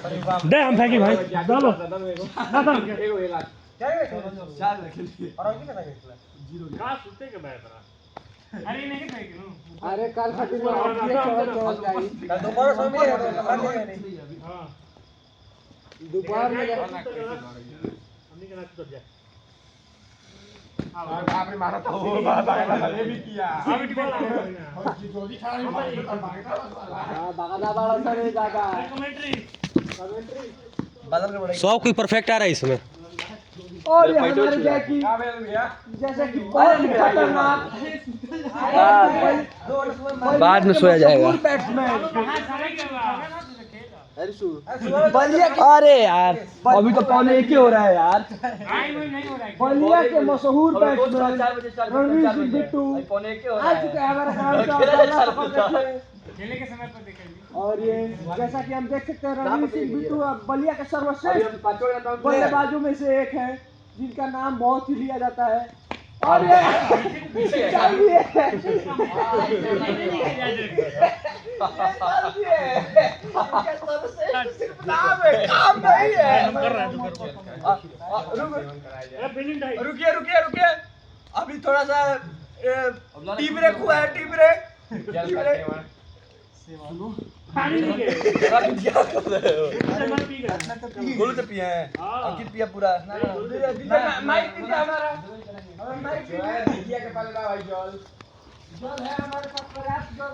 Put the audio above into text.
दे हम फेंकी भाई चलो ना था क्या है चार रखे लिए और कितने था खेला जीरो का सुते के बैठ रहा अरे नहीं फेंक लो अरे कल खटी में और ये चढ़ जाई कल दोपहर समय मिलेगा तो लगा देगा नहीं हां दोपहर में हमने कहना तो जा आपने मारा था वो ये भी किया अभी बोला जोड़ी खड़ा नहीं हां बागा बाड़ा सरे दादा कमेंट्री बदल के बड़ा सब कोई परफेक्ट आ रहा है इसमें। और ये हमारे जैकी क्या बेल भैया जैसे कि बहुत खतरनाक बाद में सोया जाएगा। बैट्समैन अरे अरे यार अभी तो पौने एक ही हो रहा है यार। बलिया के मशहूर बैट्समैन रणवीर सिंह बिट्टू पौने एक ही हो आ चुके हैं हमारे सामने खेलने के समय पर देखेंगे और ये जैसा कि हम देख सकते हैं रणवीर सिंह बिट्टू अब बलिया के सर्वश्रेष्ठ बल्लेबाजों में से एक है जिनका नाम बहुत ही लिया जाता है और ये रुकिए रुकिए रुकिए अभी थोड़ा सा टी ब्रेक हुआ है टी ब्रेक पानी नहीं गोलू तो पिया है अंकित पिया पूरा माइक पिया हमारा माइक पिया के पाले भाई जल है हमारे पास पर्याप्त